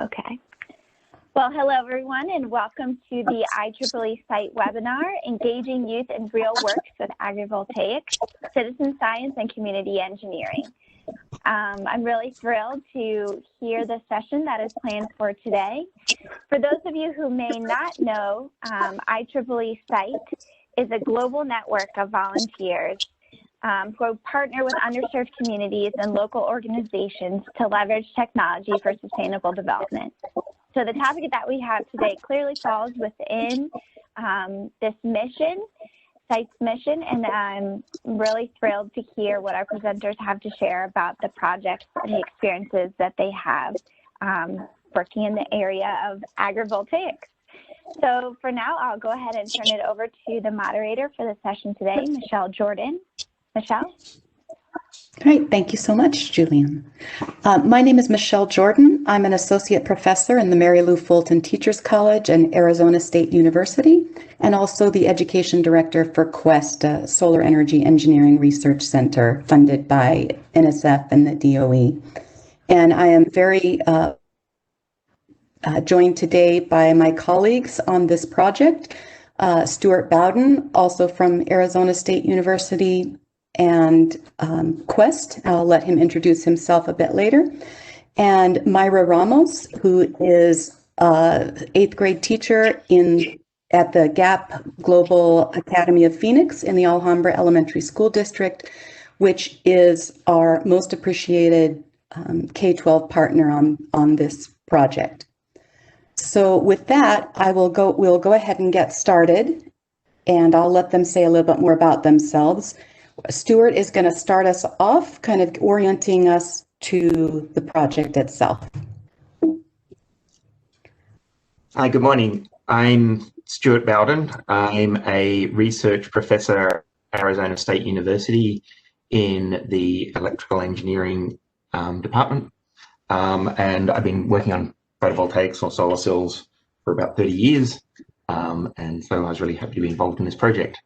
Okay. Well, hello everyone, and welcome to the IEEE site webinar, Engaging Youth in Real Works with Agrivoltaics, Citizen Science and Community Engineering. I'm really thrilled to hear the session that is planned for today. For those of you who may not know, IEEE site is a global network of volunteers who partner with underserved communities and local organizations to leverage technology for sustainable development. So the topic that we have today clearly falls within this mission, site's mission, and I'm really thrilled to hear what our presenters have to share about the projects and the experiences that they have working in the area of agrivoltaics. So for now, I'll go ahead and turn it over to the moderator for the session today, Michelle Jordan. Michelle? Great, thank you so much, Julian. My name is Michelle Jordan. I'm an associate professor in the Mary Lou Fulton Teachers College and Arizona State University, and also the education director for QUEST, a Solar Energy Engineering Research Center funded by NSF and the DOE. And I am very joined today by my colleagues on this project, Stuart Belden, also from Arizona State University, and QUEST. I'll let him introduce himself a bit later. And Myra Ramos, who is an 8th grade teacher at the GAP Global Academy of Phoenix in the Alhambra Elementary School District, which is our most appreciated K-12 partner on this project. So with that, we'll go ahead and get started, and I'll let them say a little bit more about themselves. Stuart is going to start us off, kind of orienting us to the project itself. Hi, good morning. I'm Stuart Belden. I'm a research professor at Arizona State University in the electrical engineering department. And I've been working on photovoltaics or solar cells for about 30 years. And so I was really happy to be involved in this project.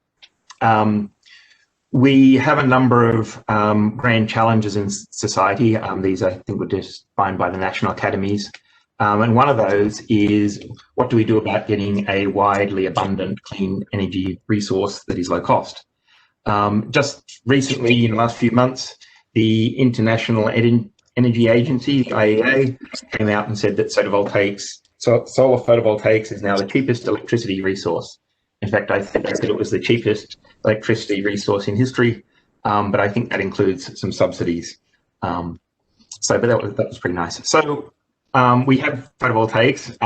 We have a number of grand challenges in society. These, I think, were defined by the national academies. And one of those is, what do we do about getting a widely abundant clean energy resource that is low cost? Just recently, in the last few months, the International Energy Agency, the IEEE, came out and said that solar photovoltaics is now the cheapest electricity resource. In fact, I think I said it was the cheapest electricity resource in history, but I think that includes some subsidies. But that was pretty nice. So we have photovoltaics.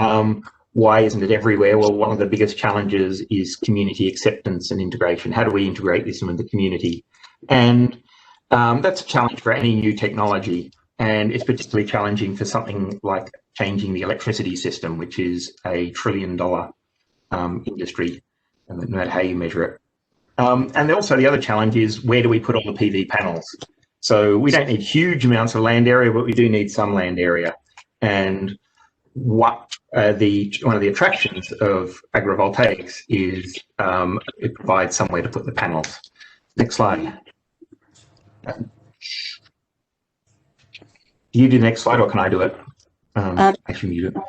Why isn't it everywhere? Well, one of the biggest challenges is community acceptance and integration. How do we integrate this into the community? And that's a challenge for any new technology. And it's particularly challenging for something like changing the electricity system, which is a $1 trillion industry, no matter how you measure it. And also the other challenge is, where do we put all the PV panels? So we don't need huge amounts of land area, but we do need some land area. And what one of the attractions of agrivoltaics is it provides somewhere to put the panels. Next slide. Do you do the next slide, or can I do it? Actually, you do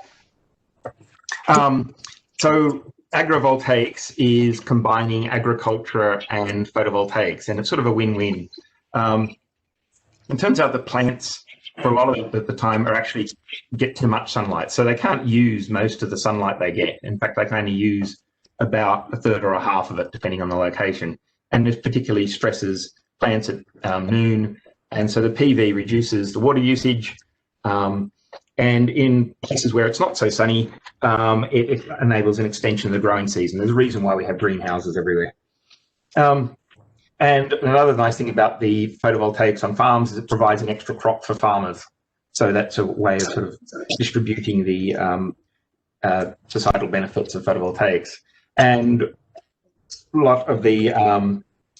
it. So agrivoltaics is combining agriculture and photovoltaics, and it's sort of a win-win. It turns out that plants, for a lot of the time, actually get too much sunlight, so they can't use most of the sunlight they get. In fact, they can only use about 1/3 or 1/2 of it, depending on the location. And this particularly stresses plants at noon, and so the PV reduces the water usage. And in places where it's not so sunny, it enables an extension of the growing season. There's a reason why we have greenhouses everywhere. And another nice thing about the photovoltaics on farms is it provides an extra crop for farmers. So that's a way of sort of distributing the societal benefits of photovoltaics. And a lot of the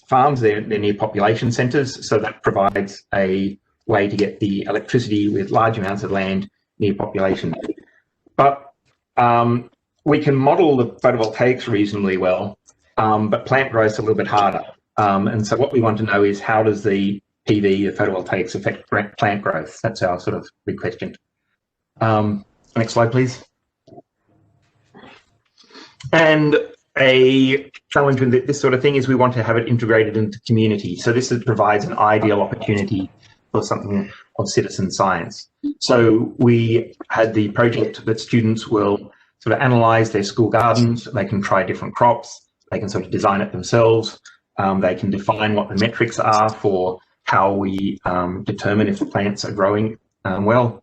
farms, they're near population centres, so that provides a way to get the electricity with large amounts of land near population. But we can model the photovoltaics reasonably well, but plant growth is a little bit harder. And so what we want to know is, how does the PV, the photovoltaics, affect plant growth? That's our sort of big question. Next slide, please. And a challenge with this sort of thing is we want to have it integrated into community. So this provides an ideal opportunity for something of citizen science. So we had the project that students will sort of analyze their school gardens. They can try different crops. They can sort of design it themselves. They can define what the metrics are for how we determine if the plants are growing well.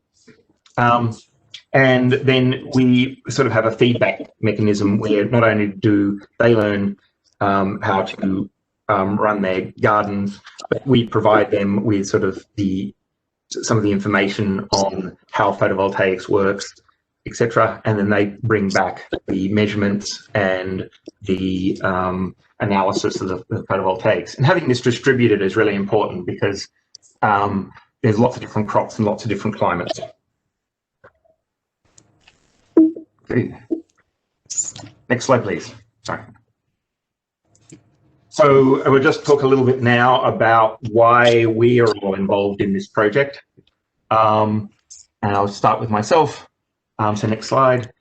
And then we sort of have a feedback mechanism where not only do they learn how to run their gardens, but we provide them with sort of some of the information on how photovoltaics works, etc. And then they bring back the measurements and the analysis of the photovoltaics. And having this distributed is really important because there's lots of different crops and lots of different climates. Okay. Next slide, please. Sorry. So we'll just talk a little bit now about why we are all involved in this project. And I'll start with myself. So next slide.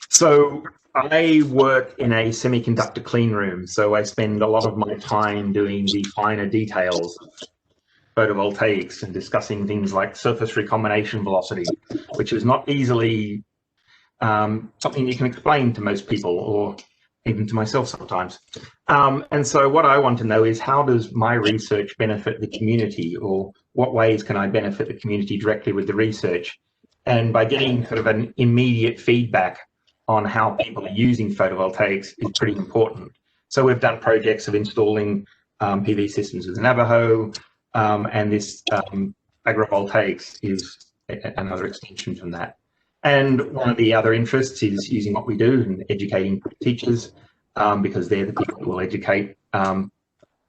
So I work in a semiconductor clean room. So I spend a lot of my time doing the finer details of photovoltaics and discussing things like surface recombination velocity, which is not easily something you can explain to most people, or even to myself sometimes. And so what I want to know is, how does my research benefit the community, or what ways can I benefit the community directly with the research? And by getting sort of an immediate feedback on how people are using photovoltaics is pretty important. So we've done projects of installing PV systems with Navajo, and this agrivoltaics is another extension from that. And one of the other interests is using what we do and educating teachers, because they're the people who will educate the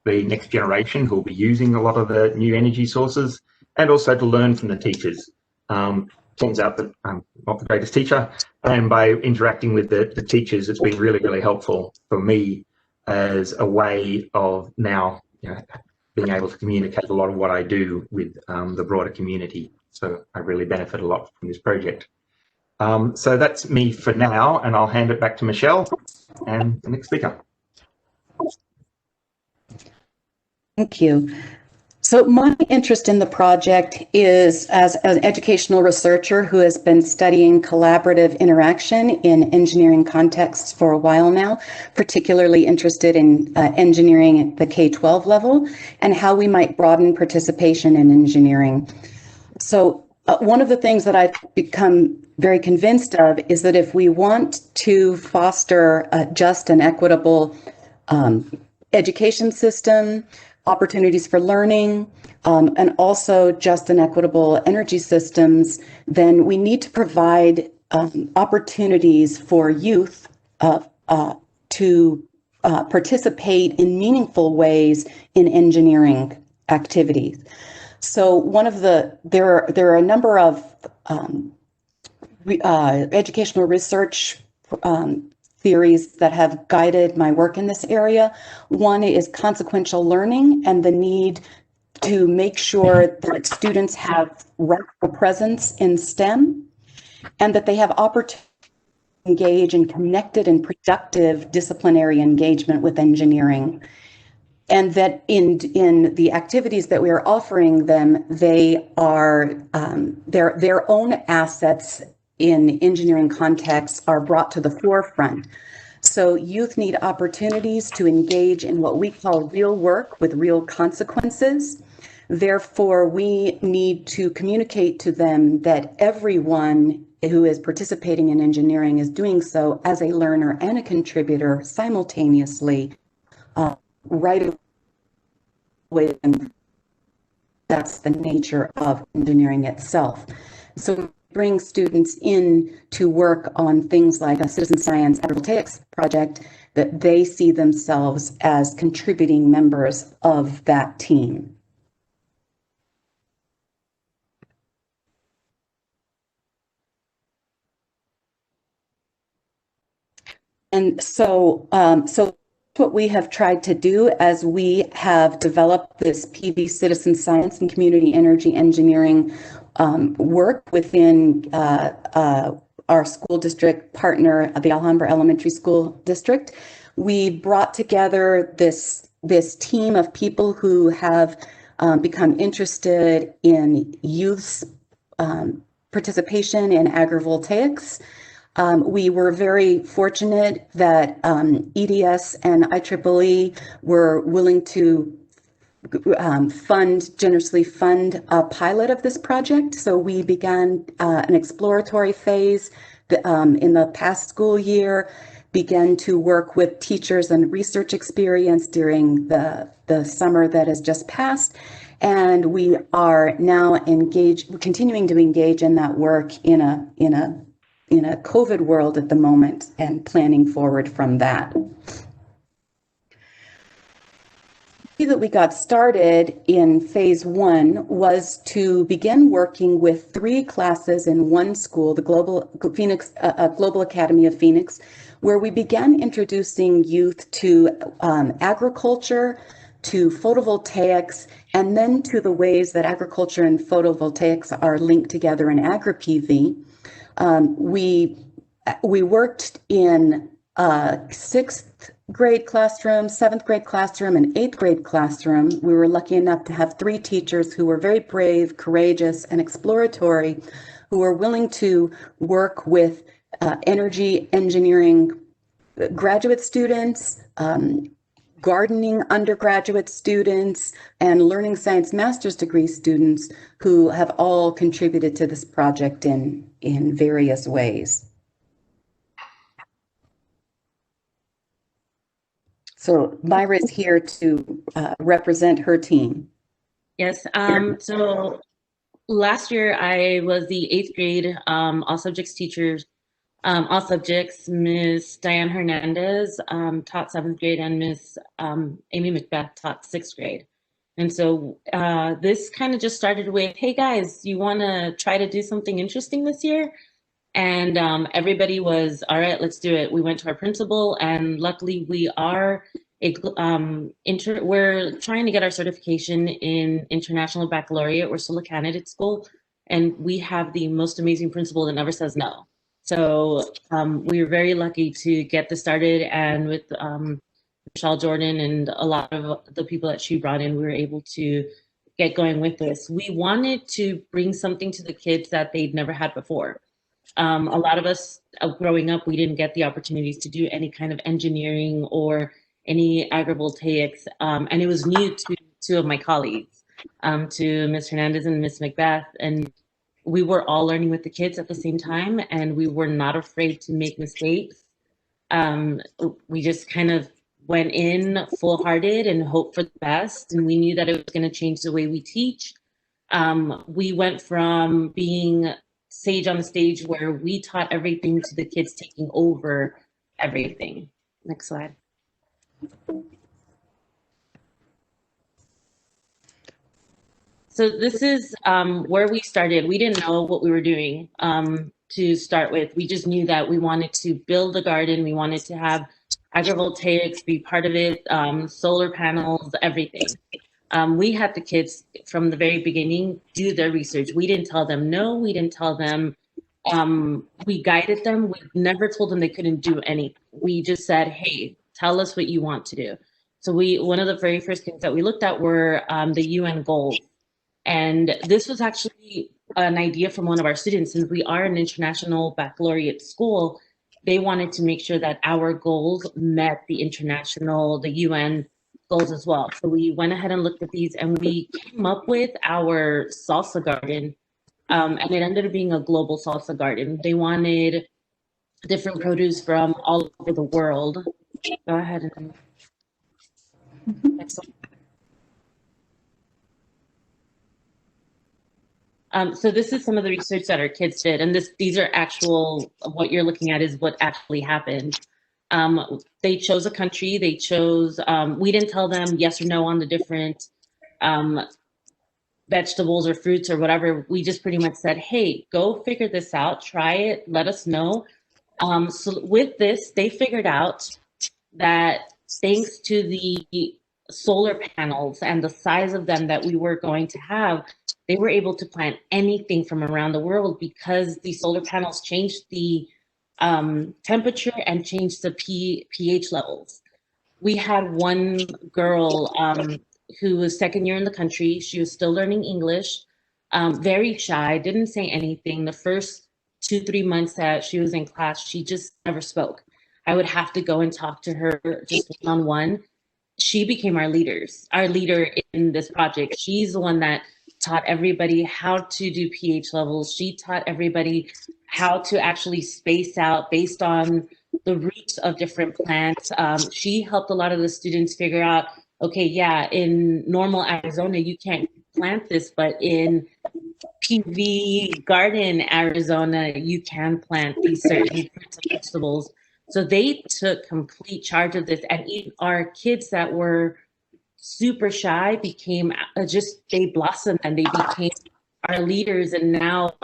next generation who will be using a lot of the new energy sources, and also to learn from the teachers. Turns out that I'm not the greatest teacher, and by interacting with the teachers, it's been really, really helpful for me as a way of now, being able to communicate a lot of what I do with the broader community. So I really benefit a lot from this project. So that's me for now, and I'll hand it back to Michelle and the next speaker. Thank you. So my interest in the project is as an educational researcher who has been studying collaborative interaction in engineering contexts for a while now, particularly interested in engineering at the K-12 level and how we might broaden participation in engineering. So one of the things that I've become very convinced of is that if we want to foster a just and equitable education system, opportunities for learning, and also just and equitable energy systems, then we need to provide opportunities for youth to participate in meaningful ways in engineering activities. So there are a number of educational research theories that have guided my work in this area. One is consequential learning and the need to make sure that students have rightful presence in STEM and that they have opportunity to engage in connected and productive disciplinary engagement with engineering. And that in the activities that we are offering them, they are their own assets in engineering contexts are brought to the forefront. So youth need opportunities to engage in what we call real work with real consequences. Therefore, we need to communicate to them that everyone who is participating in engineering is doing so as a learner and a contributor simultaneously, right away. And that's the nature of engineering itself. So bring students in to work on things like a citizen science agrivoltaics project, that they see themselves as contributing members of that team. And so what we have tried to do as we have developed this PV citizen science and community energy engineering work within our school district partner, the Alhambra Elementary School District. We brought together this team of people who have become interested in youth participation in agrivoltaics. We were very fortunate that EDS and IEEE were willing to generously fund a pilot of this project. So we began an exploratory phase in the past school year, began to work with teachers and research experience during the summer that has just passed. And we are now continuing to engage in that work in a COVID world at the moment and planning forward from that. The way that we got started in phase 1 was to begin working with 3 classes in one school, the Global Academy of Phoenix, where we began introducing youth to agriculture, to photovoltaics, and then to the ways that agriculture and photovoltaics are linked together in agri-PV. We worked in 6th grade classroom, 7th grade classroom, and 8th grade classroom. We were lucky enough to have 3 teachers who were very brave, courageous, and exploratory, who were willing to work with energy engineering graduate students, gardening undergraduate students, and learning science master's degree students who have all contributed to this project in various ways. So Myra is here to represent her team. Yes, so last year I was the 8th grade all subjects teacher. All subjects, Ms. Diane Hernandez taught 7th grade, and Ms. Amy Macbeth taught 6th grade. And so this kind of just started with, hey guys, you want to try to do something interesting this year? And everybody was, all right, let's do it. We went to our principal, and luckily we are we're trying to get our certification in International Baccalaureate. We're still a candidate school, and we have the most amazing principal that never says no. So we were very lucky to get this started, and with Michelle Jordan and a lot of the people that she brought in, we were able to get going with this. We wanted to bring something to the kids that they'd never had before. A lot of us growing up, we didn't get the opportunities to do any kind of engineering or any agrivoltaics, and it was new to 2 of my colleagues, to Ms. Hernandez and Ms. Macbeth, and we were all learning with the kids at the same time, and we were not afraid to make mistakes. We just kind of went in full-hearted and hoped for the best, and we knew that it was going to change the way we teach. We went from being sage on the stage, where we taught everything, to the kids taking over everything. Next slide. So this is where we started. We didn't know what we were doing to start with. We just knew that we wanted to build a garden. We wanted to have agrivoltaics be part of it, solar panels, everything. We had the kids from the very beginning do their research. We didn't tell them no, we didn't tell them, we guided them. We never told them they couldn't do anything. We just said, hey, tell us what you want to do. So one of the very first things that we looked at were the UN goals. And this was actually an idea from one of our students. Since we are an international baccalaureate school, they wanted to make sure that our goals met the UN goals as well. So we went ahead and looked at these, and we came up with our salsa garden, and it ended up being a global salsa garden. They wanted different produce from all over the world. Go ahead and next one. So this is some of the research that our kids did, and these are actual, what you're looking at is what actually happened. They chose a country, they chose, we didn't tell them yes or no on the different vegetables or fruits or whatever. We just pretty much said, hey, go figure this out, try it, let us know. So with this, they figured out that thanks to the solar panels and the size of them that we were going to have, they were able to plant anything from around the world because the solar panels changed the temperature and changed the pH levels. We had one girl who was second year in the country. She was still learning English, very shy, didn't say anything. The first 2-3 months that she was in class, she just never spoke. I would have to go and talk to her just one-on-one. She became our leader in this project. She's the one that taught everybody how to do pH levels. She taught everybody how to actually space out based on the roots of different plants. She helped a lot of the students figure out, okay, yeah, in normal Arizona, you can't plant this, but in PV garden Arizona, you can plant these certain fruits and vegetables. So they took complete charge of this, and even our kids that were super shy became they blossomed and they became our leaders. And now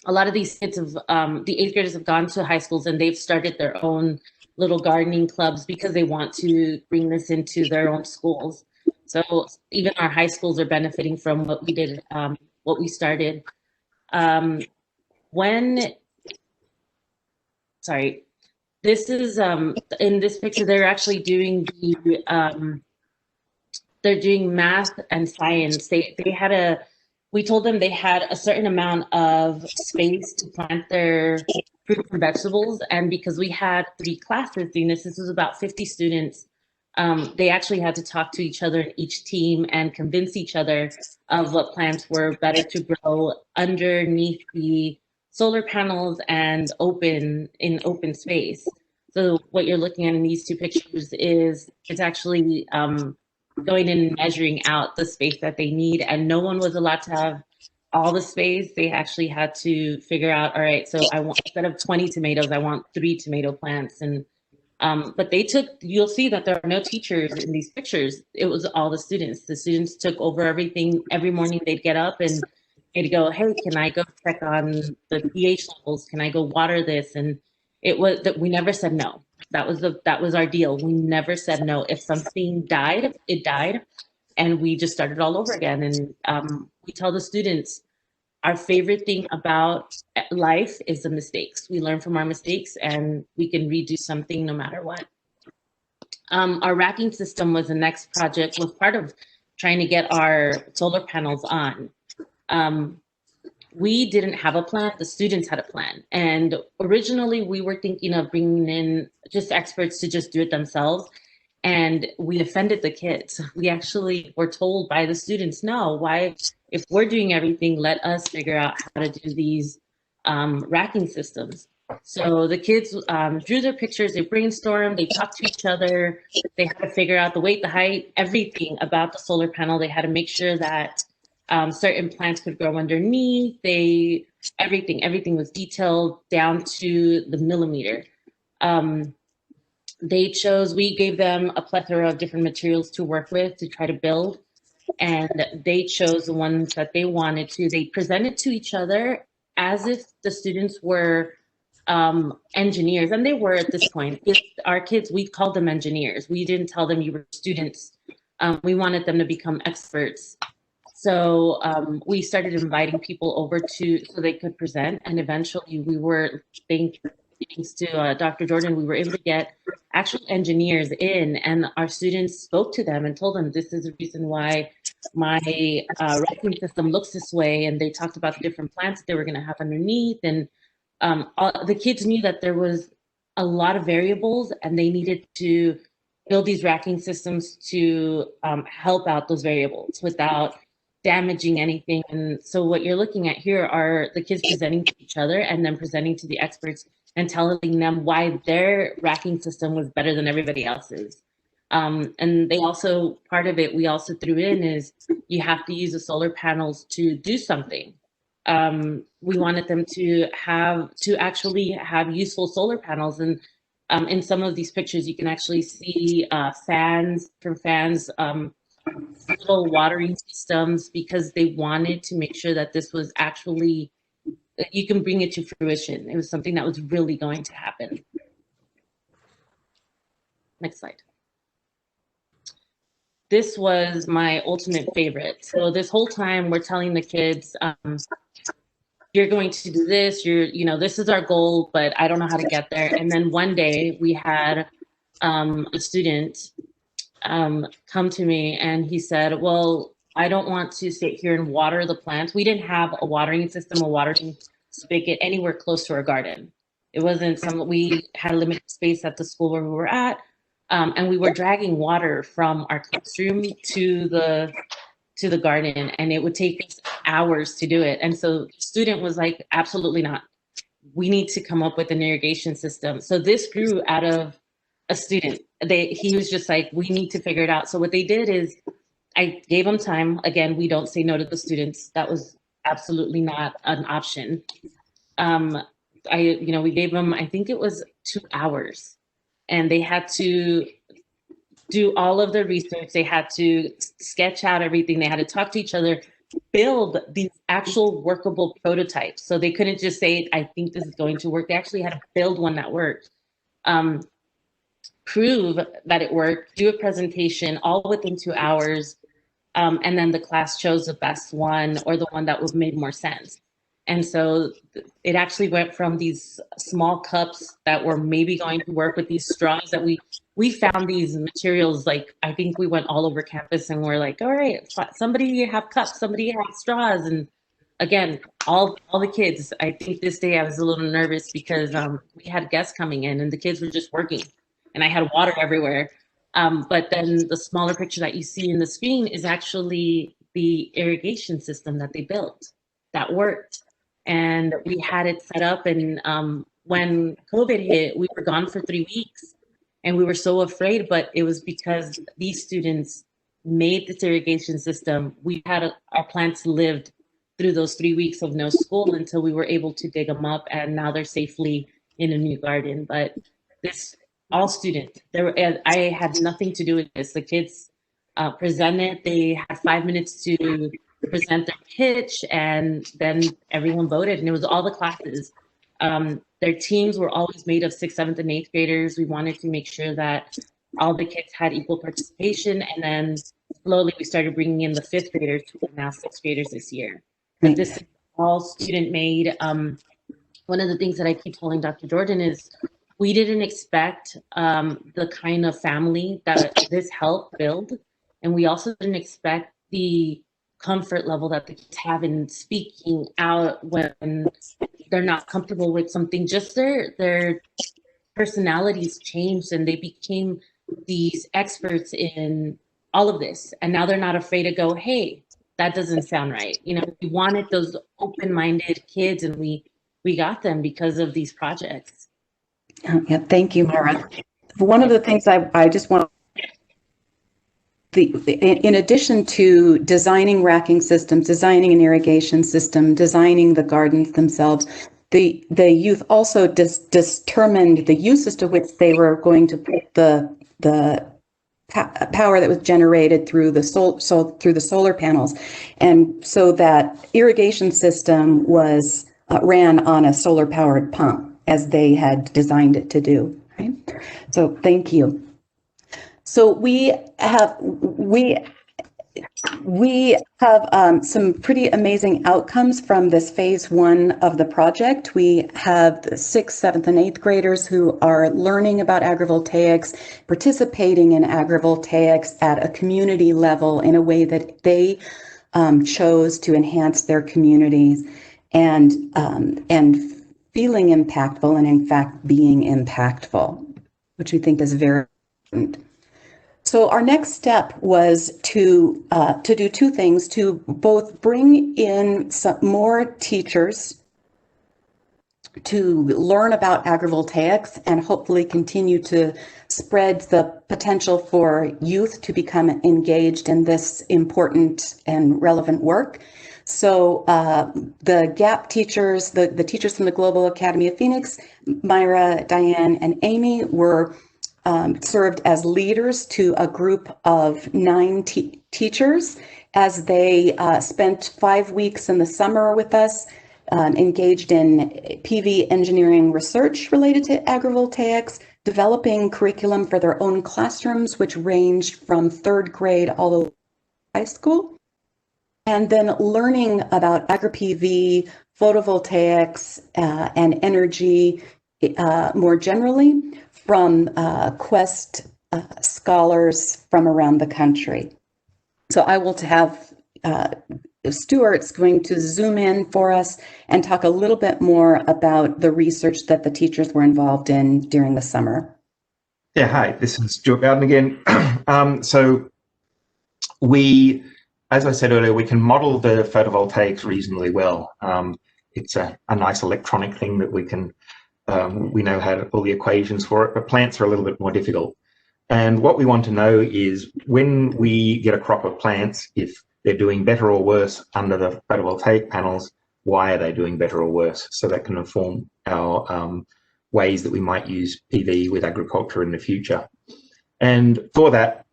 a lot of these kids have, the 8th graders have gone to high schools and they've started their own little gardening clubs because they want to bring this into their own schools. So even our high schools are benefiting from what we did, what we started. This is, in this picture, they're actually doing they're doing math and science. We told them they had a certain amount of space to plant their fruits and vegetables. And because we had 3 classes doing this was about 50 students. They actually had to talk to each other in each team and convince each other of what plants were better to grow underneath the solar panels and in open space. So what you're looking at in these 2 pictures is it's actually going in and measuring out the space that they need, and no one was allowed to have all the space. They actually had to figure out, all right, so I want, instead of 20 tomatoes, I want 3 tomato plants. And but you'll see that there are no teachers in these pictures. It was all the students. The students took over everything. Every morning they'd get up and they'd go, hey, can I go check on the pH levels? Can I go water this? And it was that we never said no. That was our deal. We never said no. If something died, it died, and we just started all over again. And we tell the students, our favorite thing about life is the mistakes. We learn from our mistakes, and we can redo something no matter what. Our racking system was the next project, was part of trying to get our solar panels on. We didn't have a plan, the students had a plan. And originally we were thinking of bringing in just experts to just do it themselves. And we offended the kids. We actually were told by the students, no, why, if we're doing everything, let us figure out how to do these racking systems. So the kids drew their pictures, they brainstormed, they talked to each other, they had to figure out the weight, the height, everything about the solar panel. They had to make sure that certain plants could grow underneath. Everything was detailed down to the millimeter. We gave them a plethora of different materials to work with to try to build, and they chose the ones that they wanted to. They presented to each other as if the students were engineers, and they were at this point. Our kids, we called them engineers. We didn't tell them you were students. We wanted them to become experts. So we started inviting people over so they could present, and eventually we were, thanks to Dr. Jordan, we were able to get actual engineers in, and our students spoke to them and told them, this is the reason why my racking system looks this way. And they talked about the different plants that they were going to have underneath. And the kids knew that there was a lot of variables, and they needed to build these racking systems to help out those variables without damaging anything. And so what you're looking at here are the kids presenting to each other and then presenting to the experts and telling them why their racking system was better than everybody else's. And they also, part of it we also threw in is you have to use the solar panels to do something. We wanted them to actually have useful solar panels. And in some of these pictures, you can actually see fans, little watering systems, because they wanted to make sure that this was actually, you can bring it to fruition. It was something that was really going to happen. Next slide. this was my ultimate favorite. So this whole time we're telling the kids, you're going to do this, this is our goal, but I don't know how to get there. And then one day we had a student come to me and he said, well, I don't want to sit here and water the plants. We didn't have a watering system, a watering spigot anywhere close to our garden. It wasn't something, we had a limited space at the school where we were at. And we were dragging water from our classroom to the garden, and it would take us hours to do it. And so the student was like, absolutely not. We need to come up with an irrigation system. So this grew out of a student. He was just like, we need to figure it out. So what they did is I gave them time. Again, we don't say no to the students. That was absolutely not an option. We gave them, I think it was 2 hours, and they had to do all of the research. They had to sketch out everything. They had to talk to each other, build these actual workable prototypes. So they couldn't just say, I think this is going to work. They actually had to build one that worked, prove that it worked, do a presentation, all within 2 hours. And then the class chose the best one or the one that made more sense. And so it actually went from these small cups that were maybe going to work with these straws that we found these materials. Like, I think we went all over campus and we're like, all right, somebody have cups, somebody have straws. And again, all the kids, I think this day I was a little nervous because we had guests coming in and the kids were just working and I had water everywhere. But then the smaller picture that you see in the screen is actually the irrigation system that they built that worked. And we had it set up, and when COVID hit, we were gone for 3 weeks and we were so afraid, but it was because these students made this irrigation system. We had our plants lived through those 3 weeks of no school until we were able to dig them up, and now they're safely in a new garden. But this all students, I had nothing to do with this. The kids presented, they had 5 minutes to present their pitch, and then everyone voted, and it was all the classes. Their teams were always made of 6th, 7th, and 8th graders. We wanted to make sure that all the kids had equal participation, and then slowly we started bringing in the 5th graders, who are now 6th graders this year. But this is all student made. One of the things that I keep telling Dr. Jordan is we didn't expect the kind of family that this helped build, and we also didn't expect the comfort level that the kids have in speaking out when they're not comfortable with something. Just their personalities changed and they became these experts in all of this. And now they're not afraid to go, hey, that doesn't sound right. We wanted those open-minded kids, and we got them because of these projects. Yeah, thank you, Myra. One of the things I just want in addition to designing racking systems, designing an irrigation system, designing the gardens themselves, the youth also determined the uses to which they were going to put the power that was generated through the solar panels, and so that irrigation system was ran on a solar powered pump as they had designed it to do. Right? So thank you. So we have some pretty amazing outcomes from this phase 1 of the project. We have the 6th, 7th, and 8th graders who are learning about agrivoltaics, participating in agrivoltaics at a community level in a way that they chose to enhance their communities and feeling impactful and in fact being impactful, which we think is very important. So our next step was to do 2 things: to both bring in some more teachers to learn about agrivoltaics and hopefully continue to spread the potential for youth to become engaged in this important and relevant work. So the GAP teachers, the teachers from the Global Academy of Phoenix, Myra, Diane, and Amy were served as leaders to a group of 9 teachers as they spent 5 weeks in the summer with us, engaged in PV engineering research related to agrivoltaics, developing curriculum for their own classrooms, which ranged from 3rd grade all the way to high school, and then learning about agri-PV, photovoltaics, and energy more generally from Quest scholars from around the country. So I will have Stuart's going to zoom in for us and talk a little bit more about the research that the teachers were involved in during the summer. Yeah, hi, this is Stuart Belden again. So we, as I said earlier, we can model the photovoltaics reasonably well. It's a nice electronic thing that we can, we know how to, all the equations for it, but plants are a little bit more difficult. And what we want to know is when we get a crop of plants, if they're doing better or worse under the photovoltaic panels, why are they doing better or worse? So that can inform our ways that we might use PV with agriculture in the future. And for that,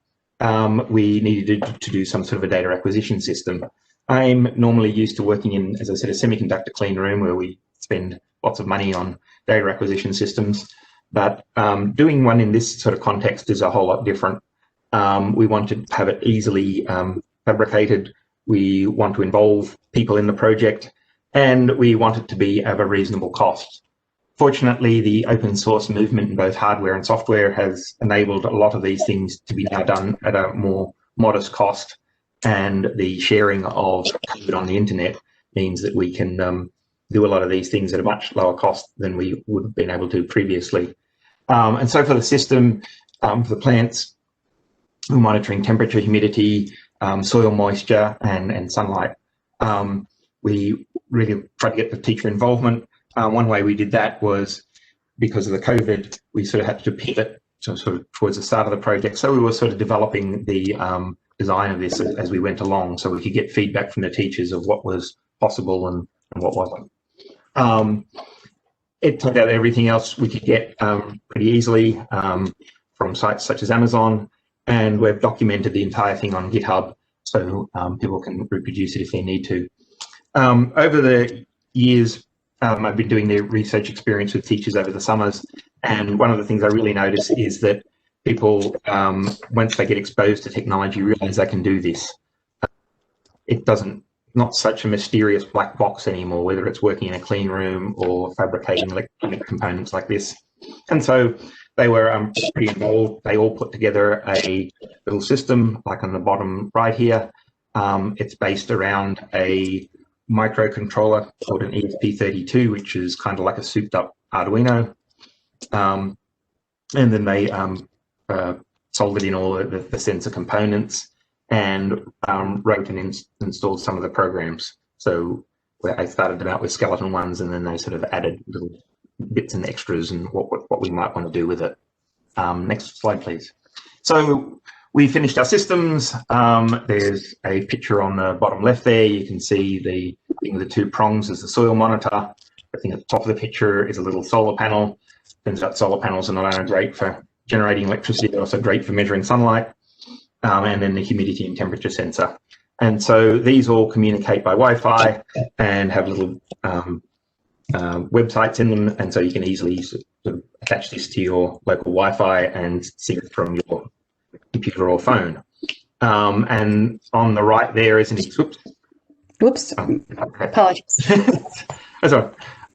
we needed to do some sort of a data acquisition system. I'm normally used to working in, as I said, a semiconductor clean room where we spend lots of money on data acquisition systems. But doing one in this sort of context is a whole lot different. We want to have it easily fabricated. We want to involve people in the project, and we want it to be of a reasonable cost. Fortunately, the open source movement in both hardware and software has enabled a lot of these things to be now done at a more modest cost, and the sharing of code on the internet means that we can do a lot of these things at a much lower cost than we would have been able to previously. And so for the system, for the plants, we're monitoring temperature, humidity, soil moisture, and sunlight. We really try to get the teacher involvement. One way we did that was because of the COVID, we sort of had to pivot sort of towards the start of the project. So we were sort of developing the design of this as we went along, so we could get feedback from the teachers of what was possible and what wasn't. It turned out everything else we could get pretty easily from sites such as Amazon, and we've documented the entire thing on GitHub so people can reproduce it if they need to. Over the years, I've been doing the research experience with teachers over the summers, and one of the things I really notice is that people, once they get exposed to technology, realize they can do this. It not such a mysterious black box anymore, whether it's working in a clean room or fabricating electronic components like this. And so they were pretty involved. They all put together a little system, like on the bottom right here. It's based around a microcontroller called an ESP32, which is kind of like a souped up Arduino. And then they soldered in all the sensor components and wrote and installed some of the programs. So I started them out with skeleton ones, and then they sort of added little bits and extras and what we might want to do with it. Next slide, please. So we finished our systems. There's a picture on the bottom left there. You can see the thing with the 2 prongs is the soil monitor. The thing at the top of the picture is a little solar panel. Turns out solar panels are not only great for generating electricity, they're also great for measuring sunlight. And then the humidity and temperature sensor. And so these all communicate by Wi-Fi and have little websites in them. And so you can easily sort of attach this to your local Wi-Fi and see it from your computer or phone. And on the right there is an Whoops. Apologies. That's all right.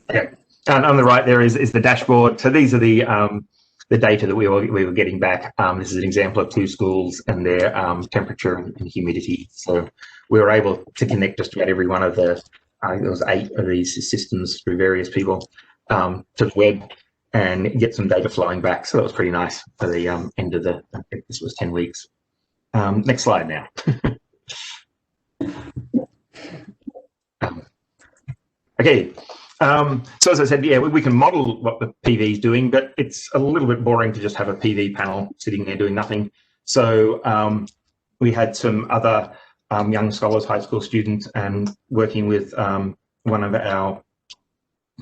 Okay. And on the right there is the dashboard. So these are the data that we were getting back. This is an example of 2 schools and their temperature and humidity. So we were able to connect just about every one of the, I think there was 8 of these systems through various people to the web and get some data flowing back. So that was pretty nice for the end of I think this was 10 weeks. Next slide now. Okay. So as I said, yeah, we can model what the PV is doing, but it's a little bit boring to just have a PV panel sitting there doing nothing. So we had some other young scholars, high school students, and working with one of our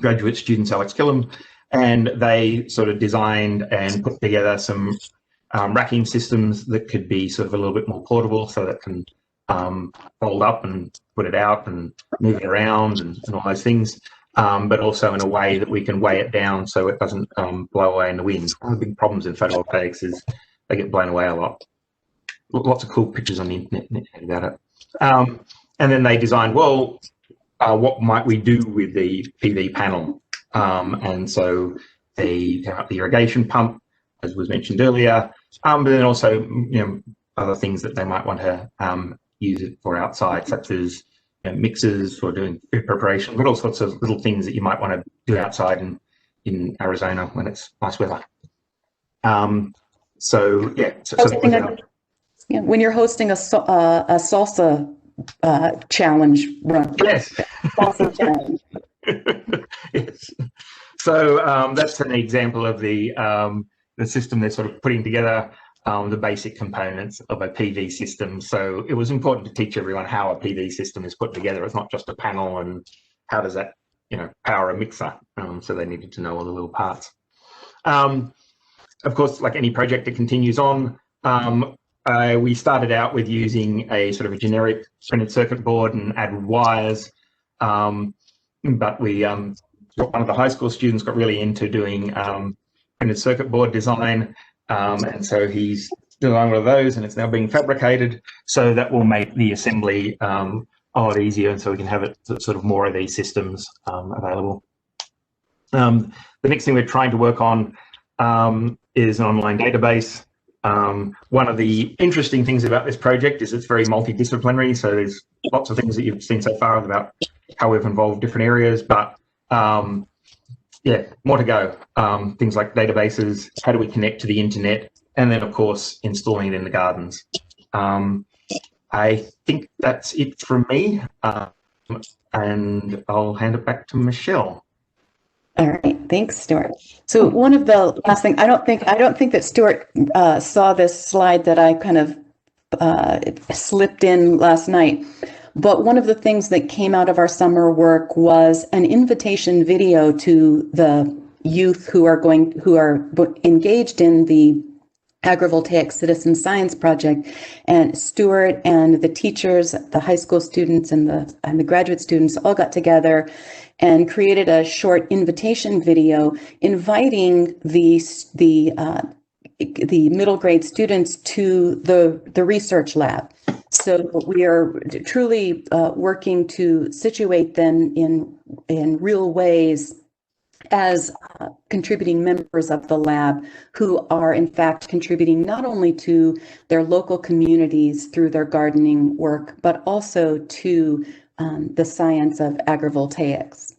graduate students, Alex Killam, and they sort of designed and put together some racking systems that could be sort of a little bit more portable, so that can fold up and put it out and move it around and all those things. but also in a way that we can weigh it down so it doesn't blow away in the wind. One of the big problems in photovoltaics is they get blown away a lot. Lots of cool pictures on the internet about it. And then they designed, well, what might we do with the PV panel? And so they came up with the irrigation pump, as was mentioned earlier, but then also, other things that they might want to use it for outside, such as mixers for doing food preparation, but all sorts of little things that you might want to do outside in Arizona when it's nice weather. When you're hosting a salsa challenge run. Yes. Salsa challenge. Yes. So that's an example of the system they're sort of putting together, the basic components of a PV system. So it was important to teach everyone how a PV system is put together. It's not just a panel and how does that, power a mixer. So they needed to know all the little parts. Of course, like any project that continues on, we started out with using a sort of a generic printed circuit board and added wires. But we, one of the high school students got really into doing printed circuit board design. And so he's designed one of those and it's now being fabricated. So that will make the assembly a lot easier. And so we can have it sort of more of these systems available. The next thing we're trying to work on is an online database. One of the interesting things about this project is it's very multidisciplinary. So there's lots of things that you've seen so far about how we've involved different areas, but yeah, more to go. Things like databases, how do we connect to the internet, and then of course installing it in the gardens. I think that's it from me, and I'll hand it back to Michelle. All right, thanks, Stuart. So one of the last thing, I don't think that Stuart saw this slide that I kind of slipped in last night. But one of the things that came out of our summer work was an invitation video to the youth who are engaged in the Agrivoltaics Citizen Science Project, and Stuart and the teachers, the high school students and the graduate students all got together and created a short invitation video inviting the middle grade students to the research lab. So we are truly working to situate them in real ways as contributing members of the lab who are in fact contributing not only to their local communities through their gardening work, but also to the science of agrivoltaics.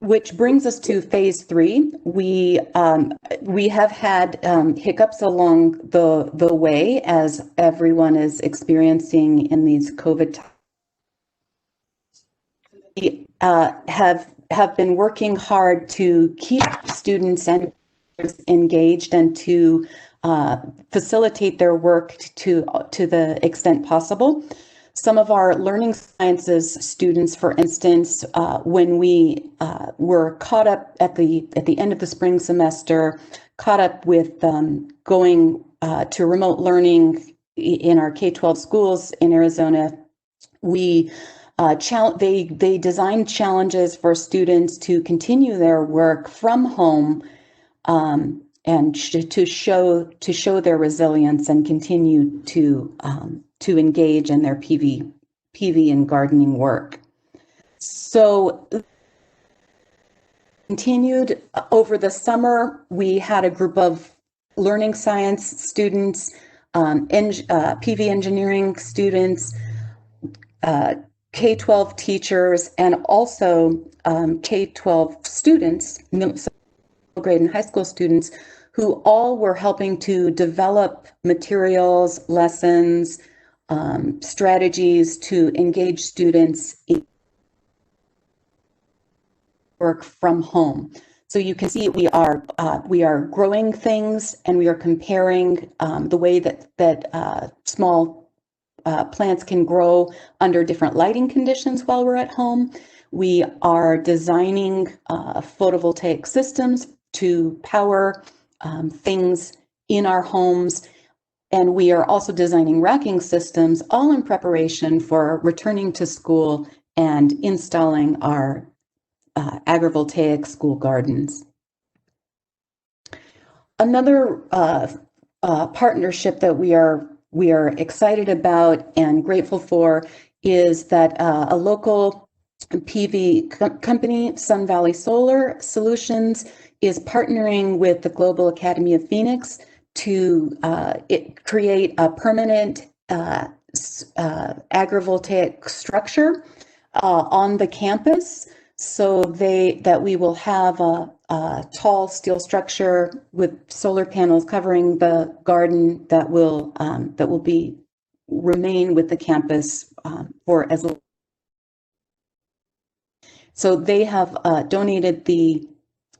Which brings us to phase 3. We have had hiccups along the way, as everyone is experiencing in these COVID times. We have been working hard to keep students and engaged and to facilitate their work to the extent possible. Some of our learning sciences students, for instance, when we were caught up at the end of the spring semester, caught up with going to remote learning in our K-12 schools in Arizona, they designed challenges for students to continue their work from home and to show their resilience and continue to engage in their PV and gardening work. So continued over the summer, we had a group of learning science students, PV engineering students, K-12 teachers, and also K-12 students, middle grade and high school students, who all were helping to develop materials, lessons, strategies to engage students in work from home. So you can see we are growing things, and we are comparing the way that small plants can grow under different lighting conditions while we're at home. We are designing photovoltaic systems to power things in our homes. And we are also designing racking systems, all in preparation for returning to school and installing our agrivoltaic school gardens. Another partnership that we are excited about and grateful for is that a local PV company, Sun Valley Solar Solutions, is partnering with the Global Academy of Phoenix to create a permanent agrivoltaic structure on the campus, so that we will have a tall steel structure with solar panels covering the garden that will remain with the campus for as long. So they have donated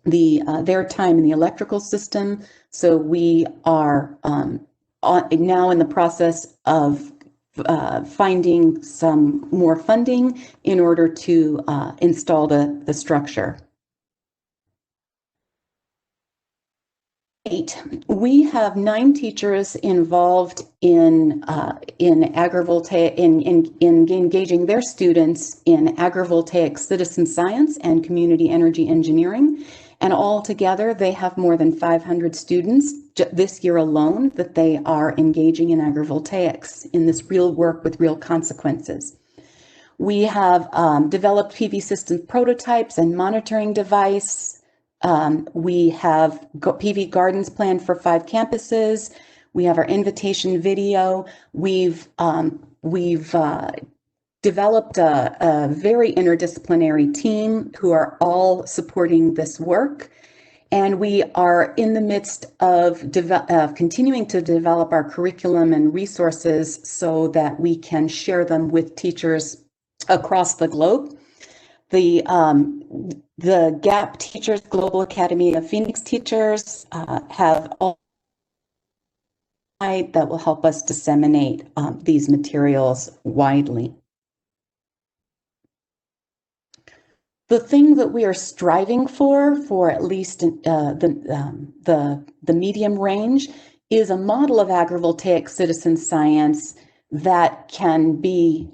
their time in the electrical system. So we are now in the process of finding some more funding in order to install the structure. 8. We have 9 teachers involved in agrivoltaic, in engaging their students in agrivoltaic citizen science and community energy engineering. And all together, they have more than 500 students this year alone that they are engaging in agrivoltaics, in this real work with real consequences. We have developed PV system prototypes and monitoring device. We have PV gardens planned for 5 campuses. We have our invitation video. We've developed a very interdisciplinary team who are all supporting this work. And we are in the midst of continuing to develop our curriculum and resources so that we can share them with teachers across the globe. The GAP teachers, Global Academy of Phoenix teachers, have all that will help us disseminate these materials widely. The thing that we are striving for at least the medium range, is a model of agrivoltaic citizen science that can be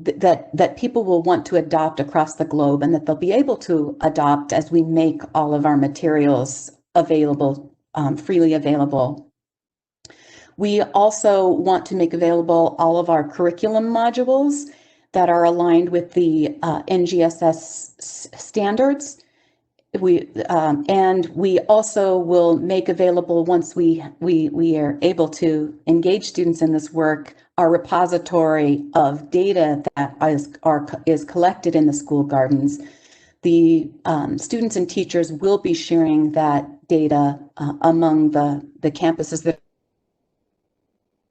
that people will want to adopt across the globe, and that they'll be able to adopt as we make all of our materials available, freely available. We also want to make available all of our curriculum modules that are aligned with the NGSS standards. And we also will make available, once we are able to engage students in this work, our repository of data that is collected in the school gardens. The students and teachers will be sharing that data among the campuses. That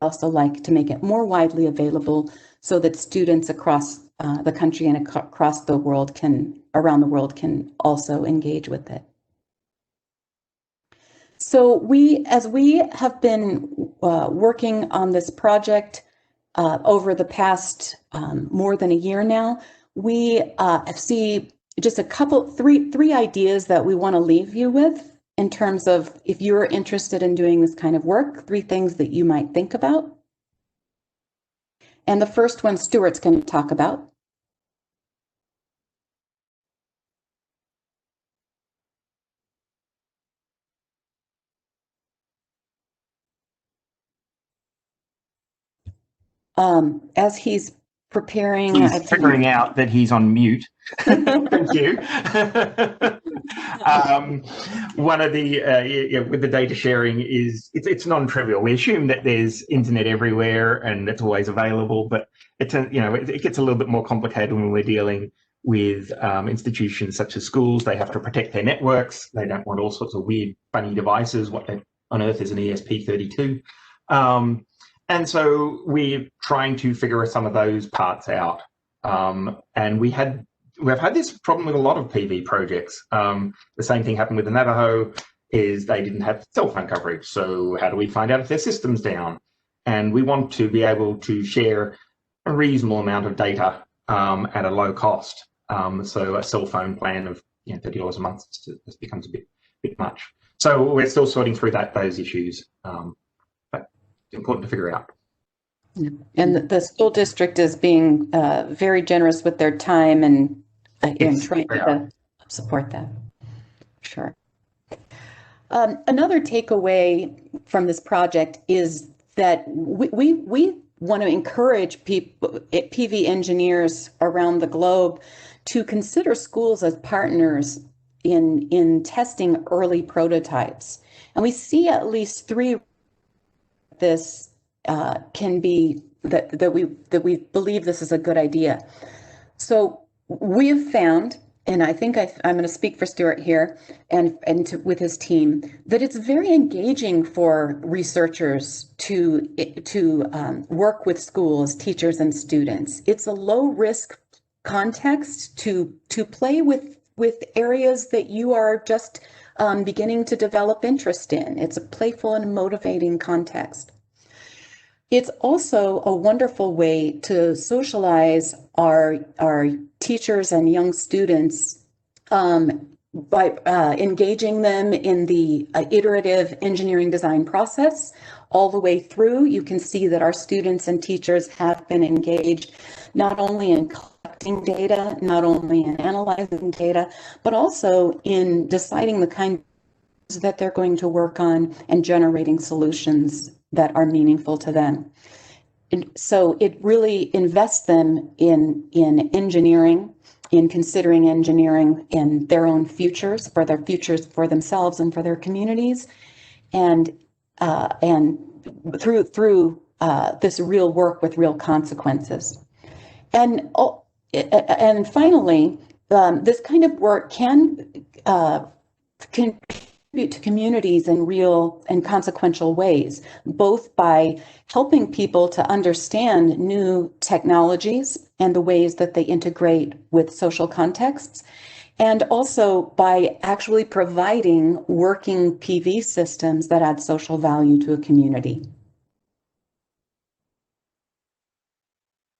also like to make it more widely available, so that students across the country and across the world around the world can also engage with it. So as we have been working on this project over the past more than a year now, we see just three ideas that we want to leave you with, in terms of, if you're interested in doing this kind of work, 3 things that you might think about. And the first one Stuart's going to talk about. As he's preparing, he's figuring out that he's on mute. Thank you. One of the with the data sharing is it's non-trivial. We assume that there's internet everywhere and it's always available, but it gets a little bit more complicated when we're dealing with institutions such as schools. They have to protect their networks. They don't want all sorts of weird, funny devices. What on earth is an ESP32? And so we're trying to figure some of those parts out. And we've had this problem with a lot of PV projects. The same thing happened with the Navajo, is they didn't have cell phone coverage. So how do we find out if their system's down? And we want to be able to share a reasonable amount of data at a low cost. So a cell phone plan of $30 a month just becomes a bit much. So we're still sorting through those issues. But important to figure out. And the school district is being very generous with their time and in trying to support that. Sure. Another takeaway from this project is that we want to encourage PV engineers around the globe to consider schools as partners in testing early prototypes. And we see at least three this can be that we believe this is a good idea. So we've found, and I think I'm going to speak for Stuart here and with his team, that it's very engaging for researchers to work with schools, teachers, and students. It's a low risk context to play with areas that you are just beginning to develop interest in. It's a playful and motivating context. It's also a wonderful way to socialize our teachers and young students by engaging them in the iterative engineering design process all the way through. You can see that our students and teachers have been engaged not only in collecting data, not only in analyzing data, but also in deciding the kinds that they're going to work on and generating solutions that are meaningful to them. And so it really invests them in engineering, in considering engineering in their own futures, for their futures for themselves and for their communities, and through this real work with real consequences. And finally, this kind of work can contribute to communities in real and consequential ways, both by helping people to understand new technologies and the ways that they integrate with social contexts, and also by actually providing working PV systems that add social value to a community.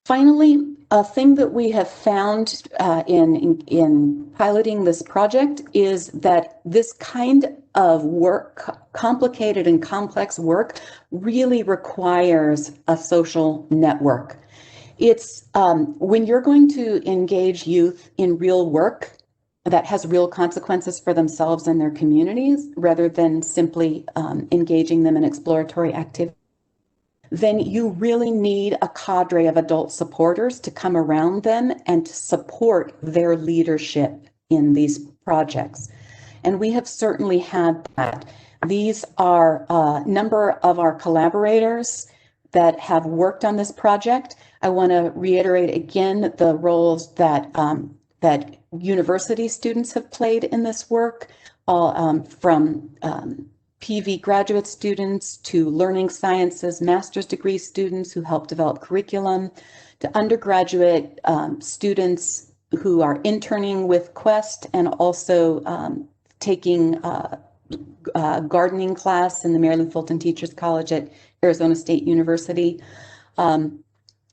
Finally, a thing that we have found in piloting this project is that this kind of work, complicated and complex work, really requires a social network. It's when you're going to engage youth in real work that has real consequences for themselves and their communities, rather than simply engaging them in exploratory activity, then you really need a cadre of adult supporters to come around them and to support their leadership in these projects. And we have certainly had that. These are a number of our collaborators that have worked on this project. I want to reiterate again the roles that that university students have played in this work, all from PV graduate students to learning sciences master's degree students who help develop curriculum, to undergraduate students who are interning with Quest and also taking a gardening class in the Maryland Fulton Teachers College at Arizona State University.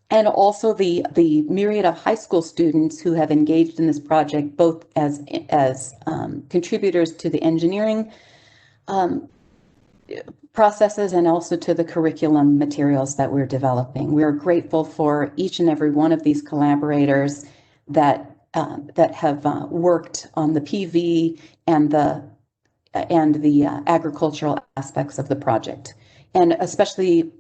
And also the myriad of high school students who have engaged in this project, both as contributors to the engineering processes and also to the curriculum materials that we're developing. We're grateful for each and every one of these collaborators that have worked on the PV and the agricultural aspects of the project. And especially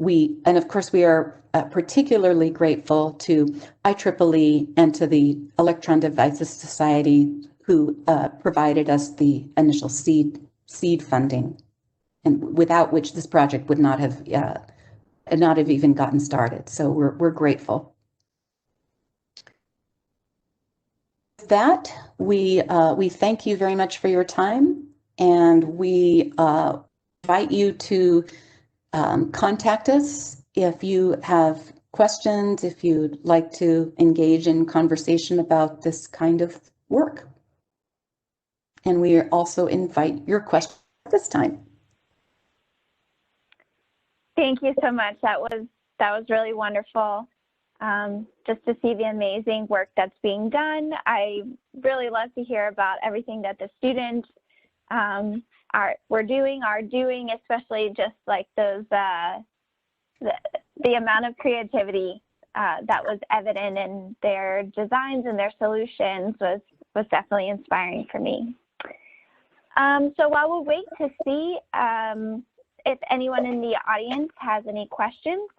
of course we are particularly grateful to IEEE and to the Electron Devices Society, who provided us the initial seed funding, and without which this project would not have even gotten started. So we're grateful. With that, we thank you very much for your time, and we invite you to contact us if you have questions, if you'd like to engage in conversation about this kind of work. And we also invite your questions at this time. Thank you so much. That was really wonderful. Just to see the amazing work that's being done. I really love to hear about everything that the students are doing, especially just like those the amount of creativity that was evident in their designs and their solutions was definitely inspiring for me. So while we wait to see if anyone in the audience has any questions,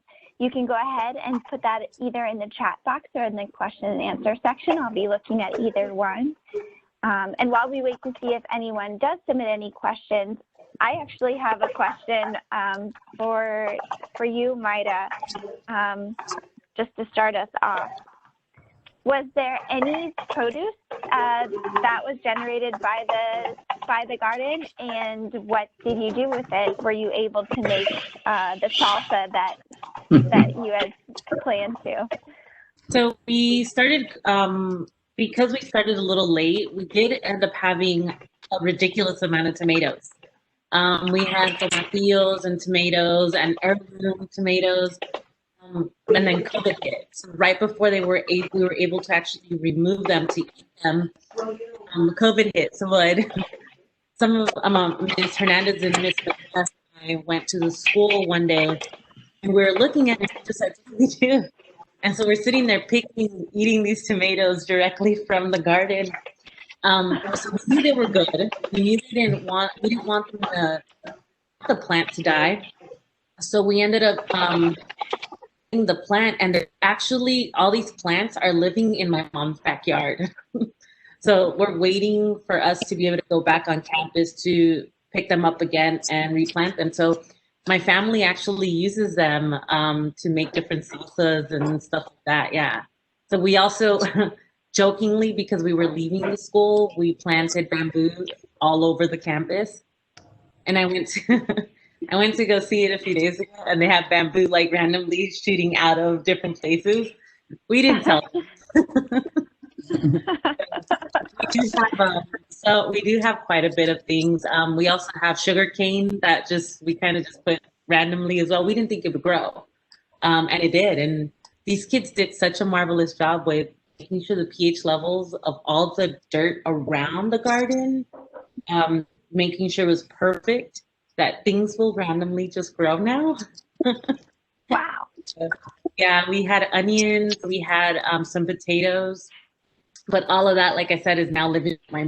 you can go ahead and put that either in the chat box or in the question and answer section. I'll be looking at either one. And while we wait to see if anyone does submit any questions, I actually have a question for you, Myra, just to start us off. Was there any produce that was generated by the garden, and what did you do with it? Were you able to make the salsa that you had planned to? So we started, because we started a little late, we did end up having a ridiculous amount of tomatoes. We had tomatillos and tomatoes and heirloom tomatoes, and then COVID hit. So right before we were able to actually remove them to eat them, COVID hit. So some of Ms. Hernandez and Ms. and I went to the school one day, and we were looking at it just like, what do we do? And so we're sitting there picking, eating these tomatoes directly from the garden. So we knew they were good. We knew we didn't want the plant to die. So we ended up the plant, and actually all these plants are living in my mom's backyard. So we're waiting for us to be able to go back on campus to pick them up again and replant them. So my family actually uses them to make different salsas and stuff like that. Yeah. So we also jokingly, because we were leaving the school, we planted bamboo all over the campus. And I went to go see it a few days ago, and they have bamboo like randomly shooting out of different places. We didn't tell them. We do have quite a bit of things. We also have sugar cane that we kind of just put randomly as well. We didn't think it would grow, and it did. And these kids did such a marvelous job with making sure the pH levels of all the dirt around the garden, making sure it was perfect, that things will randomly just grow now. Wow. Yeah, we had onions, we had some potatoes, but all of that, like I said, is now living in my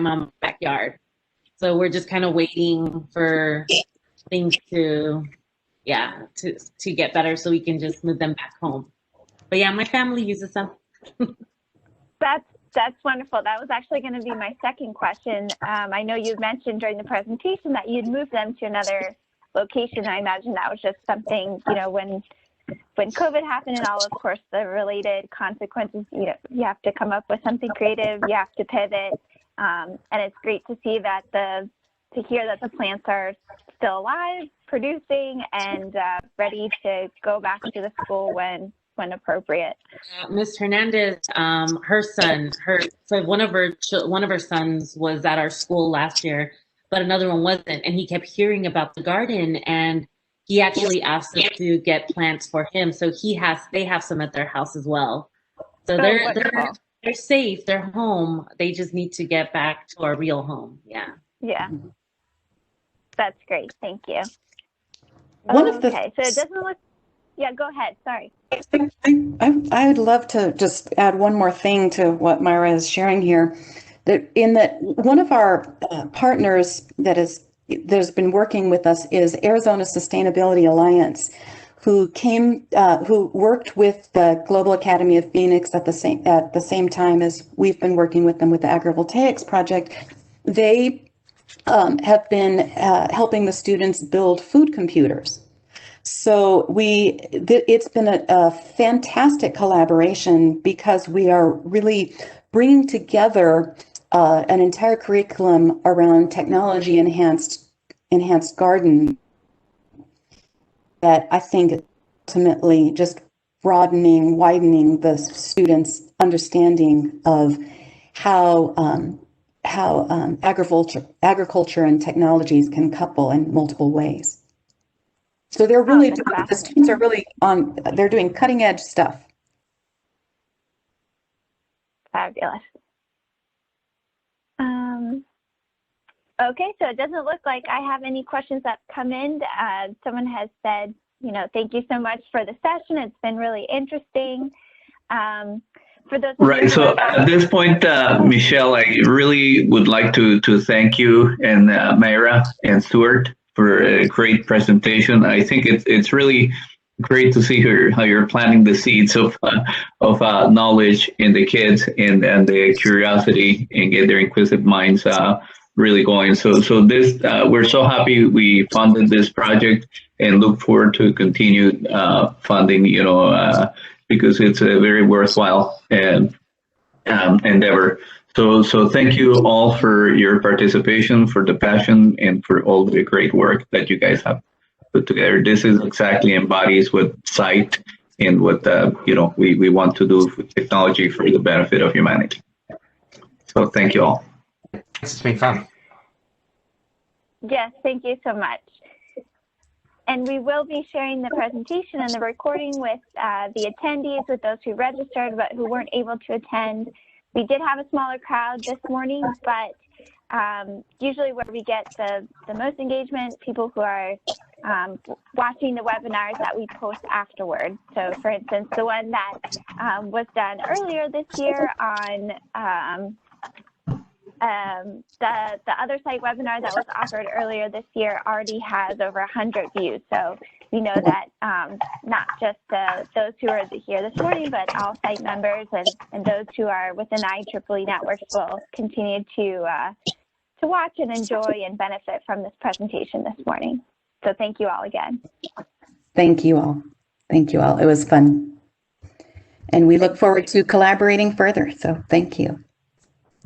mom's backyard. So we're just kind of waiting for things to get better so we can just move them back home. But yeah, my family uses them. That's wonderful. That was actually going to be my second question. I know you mentioned during the presentation that you'd move them to another location. I imagine that was just something, when COVID happened and all, of course, the related consequences, you have to come up with something creative, you have to pivot. And it's great to see that to hear that the plants are still alive, producing, and ready to go back to the school when appropriate. Ms. Hernandez, her son, one of her sons was at our school last year, but another one wasn't, and he kept hearing about the garden, and he actually asked us to get plants for him. So they have some at their house as well. So they're safe, they're home. They just need to get back to our real home. Yeah. Yeah. That's great. Thank you. So it doesn't look. Yeah, go ahead. Sorry. I would love to just add one more thing to what Myra is sharing here. That one of our partners that's been working with us is Arizona Sustainability Alliance, who worked with the Global Academy of Phoenix at the same time as we've been working with them with the Agrivoltaics project. They have been helping the students build food computers. So it's been a fantastic collaboration because we are really bringing together an entire curriculum around technology enhanced garden that I think ultimately just widening the students' understanding of how agriculture and technologies can couple in multiple ways. So they're really the students are really they're doing cutting edge stuff. Fabulous. Okay, so it doesn't look like I have any questions that come in. Someone has said thank you so much for the session. It's been really interesting. For those Right. So at this point, Michelle, I really would like to thank you and Myra and Stuart for a great presentation. I think it's really great to see how you're planting the seeds of knowledge in the kids and the curiosity and get their inquisitive minds really going. So this we're so happy we funded this project and look forward to continued funding. Because it's a very worthwhile endeavor. So thank you all for your participation, for the passion, and for all the great work that you guys have put together. This is exactly embodies what SITE and what we want to do with technology for the benefit of humanity. So thank you all. It's been fun. Yes, thank you so much. And we will be sharing the presentation and the recording with the attendees, with those who registered but who weren't able to attend. We did have a smaller crowd this morning, but usually where we get the most engagement, people who are watching the webinars that we post afterwards. So for instance, the one that was done earlier this year on the other site webinar that was offered earlier this year already has over 100 views. So we know that not just those who are here this morning, but all site members and those who are within IEEE networks will continue to watch and enjoy and benefit from this presentation this morning. So thank you all again. Thank you all. Thank you all. It was fun. And we look forward to collaborating further. So thank you.